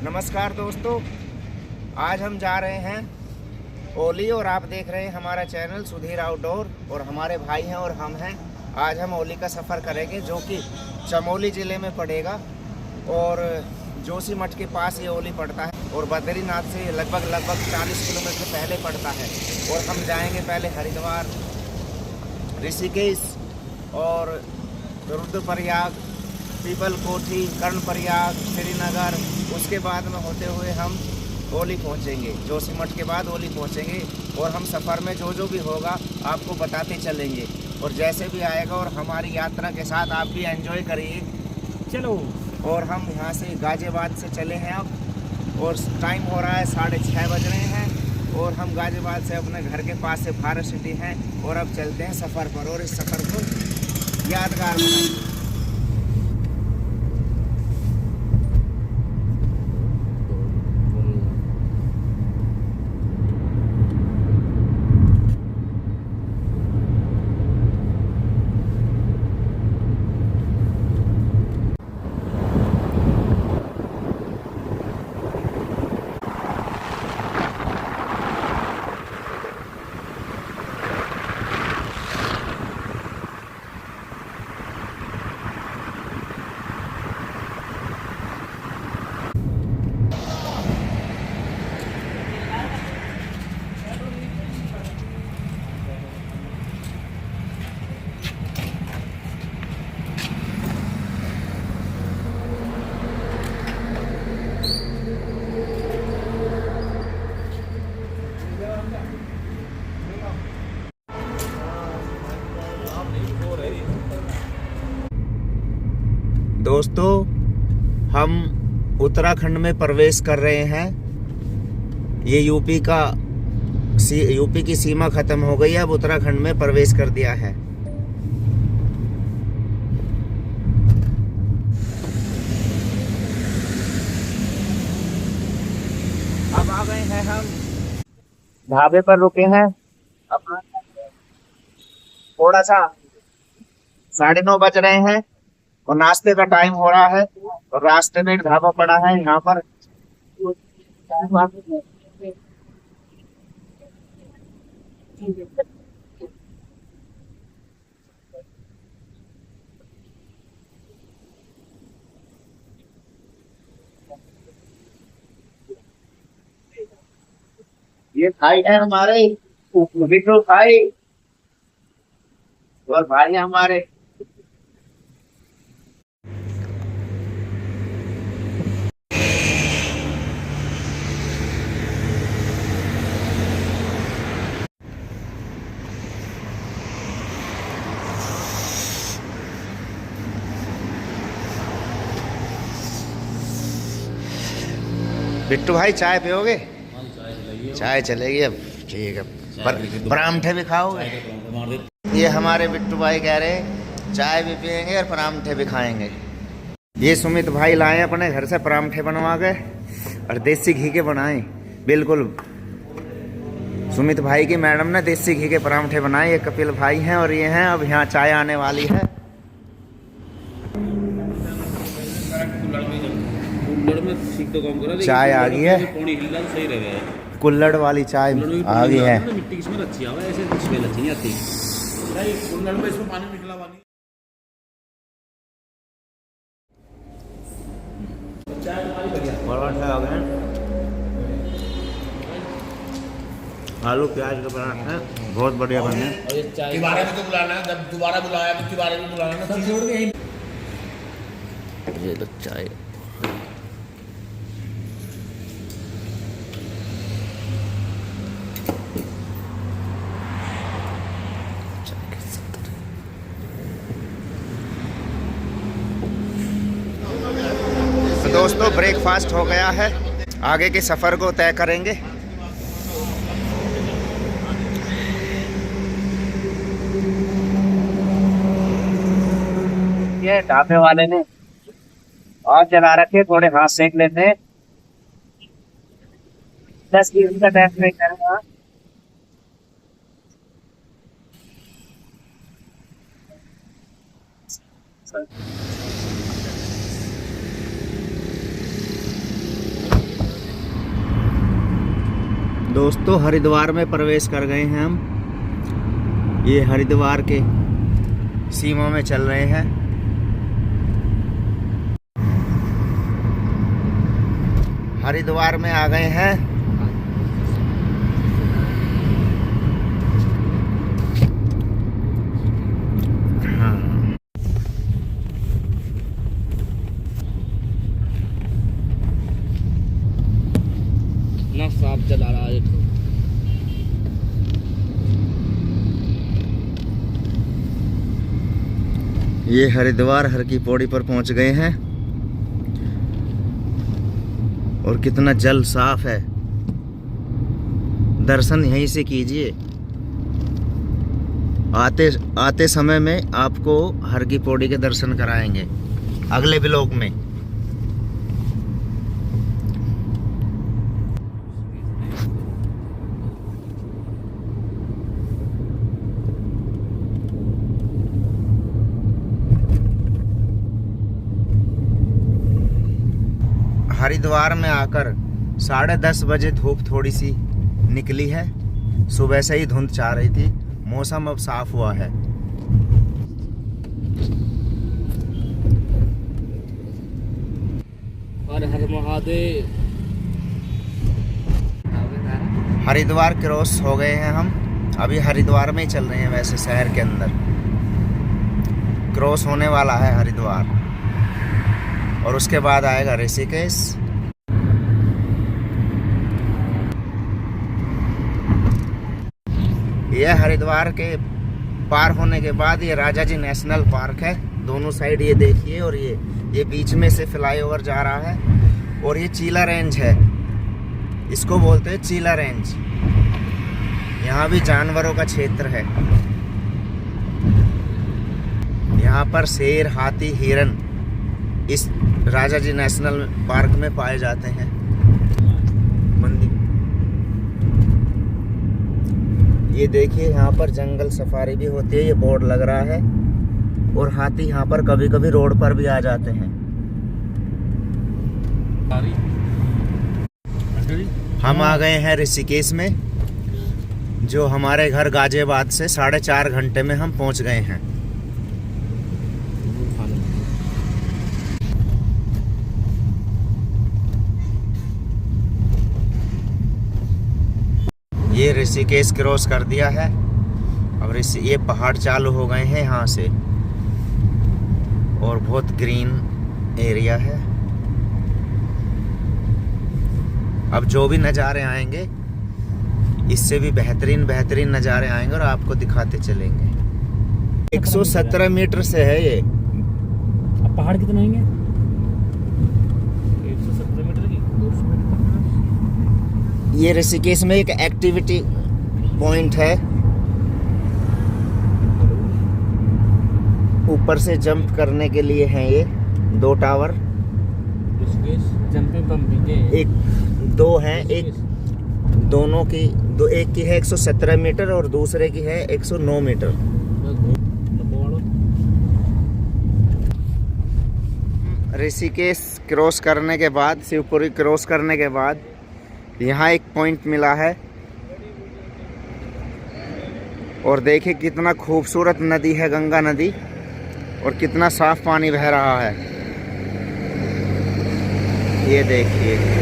नमस्कार दोस्तों, आज हम जा रहे हैं ओली और आप देख रहे हैं हमारा चैनल सुधीर आउटडोर। और हमारे भाई हैं और हम हैं। आज हम ओली का सफ़र करेंगे जो कि चमोली ज़िले में पड़ेगा और जोशीमठ के पास ये ओली पड़ता है और बद्रीनाथ से लगभग 40 किलोमीटर पहले पड़ता है। और हम जाएंगे पहले हरिद्वार, ऋषिकेश और रुद्रप्रयाग, पीपलकोठी, कर्णप्रयाग, श्रीनगर। उसके बाद में होते हुए हम ओली पहुंचेंगे। जोशीमठ के बाद ओली पहुंचेंगे और हम सफ़र में जो भी होगा आपको बताते चलेंगे और जैसे भी आएगा। और हमारी यात्रा के साथ आप भी एंजॉय करिए। चलो। और हम यहाँ से गाज़ियाबाद से चले हैं अब और टाइम हो रहा है 6:30 बज रहे हैं और हम गाज़ियाबाद से अपने घर के पास से भारत सिटी हैं और अब चलते हैं सफ़र पर और इस सफ़र को यादगार बनाएंगे। दोस्तों, हम उत्तराखंड में प्रवेश कर रहे हैं। ये यूपी की सीमा खत्म हो गई है, अब उत्तराखंड में प्रवेश कर दिया है। अब आ गए हैं हम ढाबे पर, रुके हैं अपना। थोड़ा सा 9:30 बज रहे हैं और नाश्ते का टाइम हो रहा है और रास्ते में एक ढाबा पड़ा है यहाँ पर। ये भाई है हमारे बिट्टू भाई और भाई है हमारे। बिट्टू भाई चाय पियोगे? चाय चलेगी अब, ठीक है। परांठे भी खाओगे? ये हमारे बिट्टू भाई कह रहे हैं चाय भी पियेंगे और परांठे भी खाएंगे। ये सुमित भाई लाए अपने घर से परांठे बनवा के और देसी घी के बनाए। बिल्कुल सुमित भाई की मैडम ने देसी घी के परांठे बनाए। ये कपिल भाई हैं और ये हैं। अब यहाँ चाय आने वाली है। चाय आ गई है, कुल्हड़ वाली चाय आ गई है। पराठे आ गए, आलू प्याज के पराठे बहुत बढ़िया बने। तिवारी को बुलाना है, जब दोबारा बुलाया तो तिवारी को बुलाना सब छोड़ के। ये लो चाय। दोस्तों, ब्रेकफास्ट हो गया है, आगे के सफ़र को तय करेंगे। ये ढाबे वाले ने और जला रखे, थोड़े हाथ सेक लेते हैं। 10 मिनट का टाइम वेट करेंगे। दोस्तों हरिद्वार में प्रवेश कर गए हैं हम। ये हरिद्वार के सीमा में चल रहे हैं। हरिद्वार में आ गए हैं। ना साफ चला रहा है। ये हरिद्वार हर की पौड़ी पर पहुंच गए हैं और कितना जल साफ है। दर्शन यहीं से कीजिए। आते समय में आपको हर की पौड़ी के दर्शन कराएंगे अगले ब्लॉग में। हरिद्वार में आकर 10:30 बजे धूप थोड़ी सी निकली है। सुबह से ही धुंध छा रही थी। मौसम अब साफ हुआ है। हर हर महादेव। हरिद्वार क्रॉस हो गए हैं हम। अभी हरिद्वार में ही चल रहे हैं। वैसे शहर के अंदर क्रॉस होने वाला है हरिद्वार और उसके बाद आएगा ऋषिकेश। यह हरिद्वार के पार होने के बाद ये राजा जी नेशनल पार्क है। दोनों साइड ये देखिए। और ये बीच में से फ्लाईओवर जा रहा है। और ये चीला रेंज है। इसको बोलते हैं चीला रेंज। यहाँ भी जानवरों का क्षेत्र है। यहाँ पर शेर, हाथी, हिरन इस राजा जी नेशनल पार्क में पाए जाते हैं। मंदिर ये देखिए। यहाँ पर जंगल सफारी भी होती है। ये बोर्ड लग रहा है। और हाथी यहाँ पर कभी कभी रोड पर भी आ जाते हैं। हम आ गए हैं ऋषिकेश में, जो हमारे घर गाजियाबाद से 4.5 घंटे में हम पहुँच गए हैं। ये ऋषिकेश क्रॉस कर दिया है। अब ये पहाड़ चालू हो गए हैं यहाँ से। और बहुत ग्रीन एरिया है। अब जो भी नज़ारे आएंगे इससे भी बेहतरीन नज़ारे आएंगे और आपको दिखाते चलेंगे। 117 मीटर से है ये। अब पहाड़ कितने आएंगे? 117 मीटर की 200 मीटर। ये ऋषिकेश में एक एक्टिविटी पॉइंट है। ऊपर से जंप करने के लिए हैं ये 2 टावर। जंपिंग पंपिंग एक 2 हैं। एक दोनों की एक की है 117 मीटर और दूसरे की है 109 मीटर। ऋषिकेश क्रॉस करने के बाद, शिवपुरी क्रॉस करने के बाद यहाँ एक पॉइंट मिला है। और देखिए कितना खूबसूरत नदी है, गंगा नदी। और कितना साफ पानी बह रहा है। ये देखिए।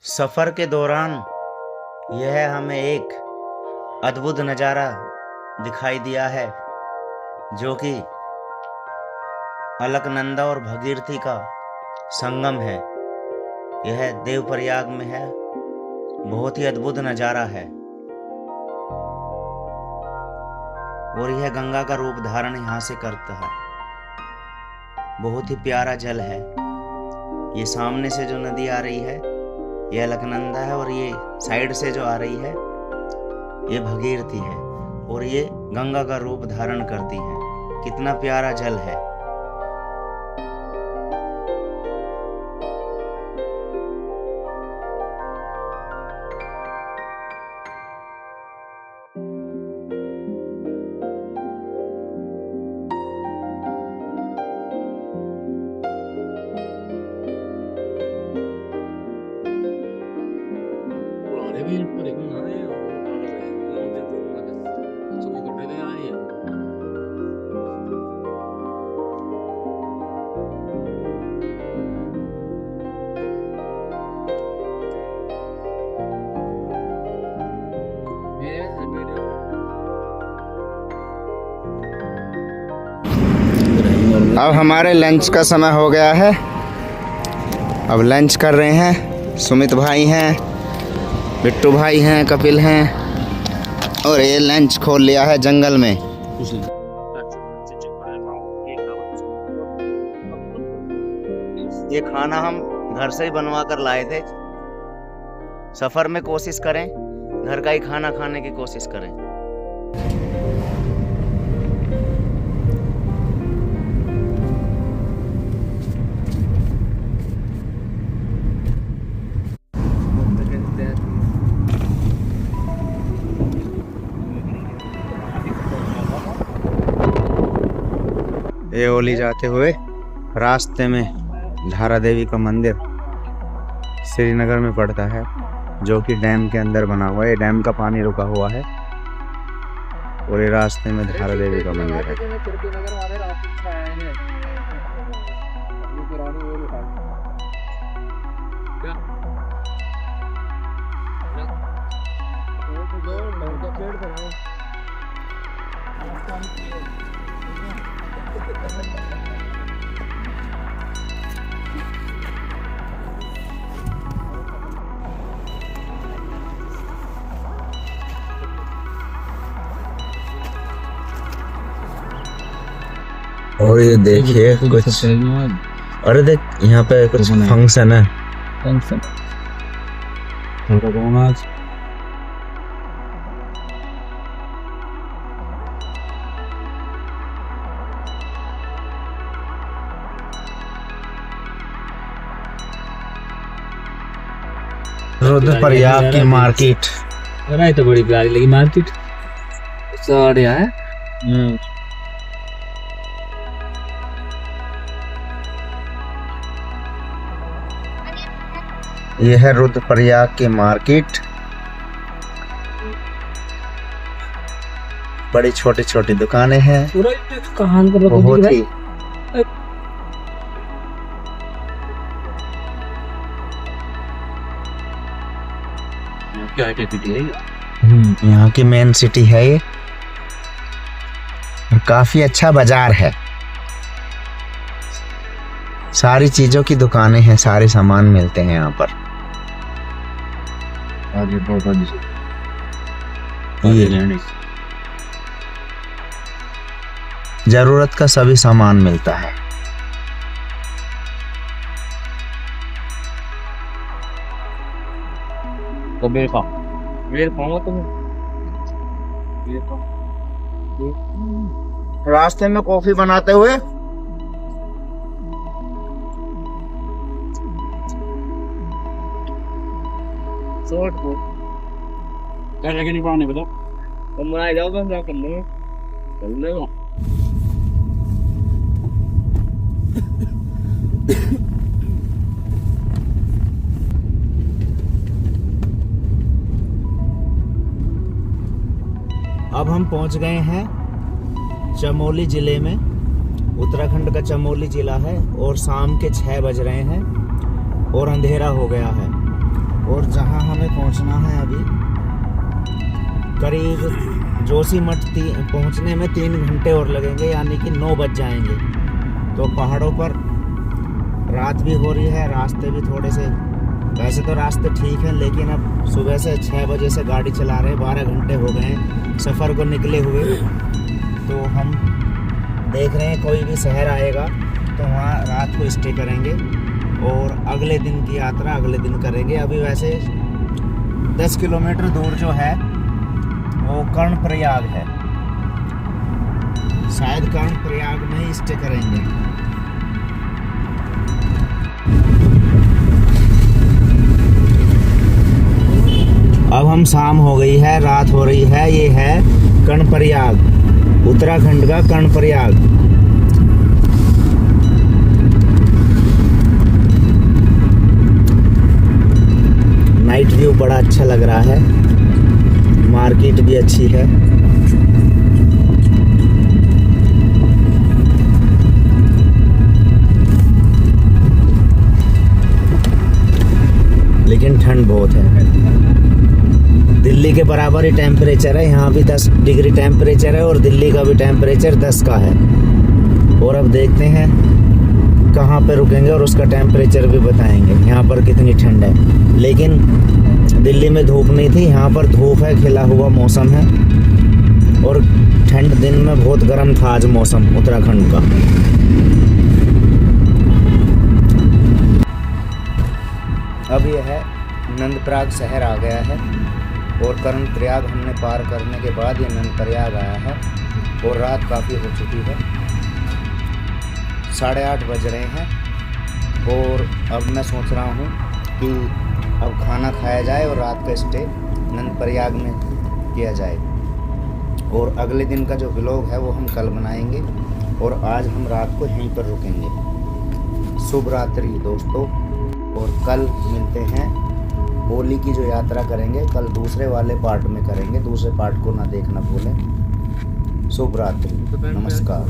सफ़र के दौरान यह हमें एक अद्भुत नज़ारा दिखाई दिया है, जो कि अलकनंदा और भगीरथी का संगम है। यह देवप्रयाग में है। बहुत ही अद्भुत नज़ारा है। और यह गंगा का रूप धारण यहाँ से करता है। बहुत ही प्यारा जल है। ये सामने से जो नदी आ रही है ये अलकनंदा है, और ये साइड से जो आ रही है ये भगीरथी है, और ये गंगा का रूप धारण करती है। कितना प्यारा जल है। पुराने भी इनको देखो ना, ये सभी कपड़े ले आए हैं। अब हमारे लंच का समय हो गया है। अब लंच कर रहे हैं। सुमित भाई हैं, बिट्टू भाई हैं, कपिल हैं, और ये लंच खोल लिया है जंगल में। ये खाना हम घर से ही बनवा कर लाए थे। सफर में कोशिश करें घर का ही खाना खाने की कोशिश करें। ये ओली जाते हुए रास्ते में धारा देवी का मंदिर श्रीनगर में पड़ता है, जो कि डैम के अंदर बना हुआ है। ये डैम का पानी रुका हुआ है, और ये रास्ते में धारा देवी का मंदिर है। और ये देखिए कुछ, अरे देख यहाँ पे कुछ फंक्शन है। रुद्रप्रयाग की मार्केट। अरे तो बड़ी प्यारी लगी मार्केट। साढ़े है। ये है रुद्रप्रयाग की मार्केट। बड़ी छोटी छोटी दुकानें हैं। कहां पर बहुत ही क्या है? यहाँ की मेन सिटी है ये, और काफी अच्छा बाजार है। सारी चीजों की दुकानें हैं, सारे सामान मिलते हैं यहाँ पर। जरूरत का सभी सामान मिलता है। तो मेरे खाऊंगा तुम। रास्ते में कॉफी बनाते हुए क्या जगह नहीं पाने बताओ। तुम बनाए जाओ बस, कर लो चल ले। अब हम पहुंच गए हैं चमोली जिले में। उत्तराखंड का चमोली जिला है, और शाम के 6 बज रहे हैं और अंधेरा हो गया है। और जहां हमें पहुंचना है अभी करीब जोशीमठ पहुंचने में 3 घंटे और लगेंगे, यानी कि 9 बज जाएंगे। तो पहाड़ों पर रात भी हो रही है, रास्ते भी थोड़े से, वैसे तो रास्ते ठीक हैं, लेकिन अब सुबह से 6 बजे से गाड़ी चला रहे हैं, 12 घंटे हो गए हैं सफ़र को निकले हुए। तो हम देख रहे हैं कोई भी शहर आएगा तो वहाँ रात को स्टे करेंगे और अगले दिन की यात्रा अगले दिन करेंगे। अभी वैसे 10 किलोमीटर दूर जो है वो कर्णप्रयाग है, शायद कर्णप्रयाग में ही स्टे करेंगे। अब हम शाम हो गई है, रात हो रही है। ये है कर्णप्रयाग, उत्तराखंड का कर्णप्रयाग। नाइट व्यू बड़ा अच्छा लग रहा है, मार्केट भी अच्छी है। लेकिन ठंड बहुत है, दिल्ली के बराबर ही टेम्परेचर है। यहाँ भी 10 डिग्री टेम्परेचर है और दिल्ली का भी टेम्परेचर 10 का है। और अब देखते हैं कहाँ पे रुकेंगे और उसका टेम्परेचर भी बताएंगे यहाँ पर कितनी ठंड है। लेकिन दिल्ली में धूप नहीं थी, यहाँ पर धूप है, खिला हुआ मौसम है और ठंड दिन में बहुत गर्म था आज मौसम उत्तराखंड का। अब यह है नंदप्रयाग शहर आ गया है और कर्णप्रयाग हमने पार करने के बाद ये नंदप्रयाग आया है और रात काफ़ी हो चुकी है, 8:30 बज रहे हैं। और अब मैं सोच रहा हूँ कि अब खाना खाया जाए और रात का स्टे नंदप्रयाग में किया जाए। और अगले दिन का जो व्लॉग है वो हम कल बनाएंगे और आज हम रात को यहीं पर रुकेंगे। शुभ रात्रि दोस्तों, और कल मिलते हैं। होली की जो यात्रा करेंगे कल दूसरे वाले पार्ट में करेंगे, दूसरे पार्ट को ना देखना भूलें। शुभ रात्रि, नमस्कार।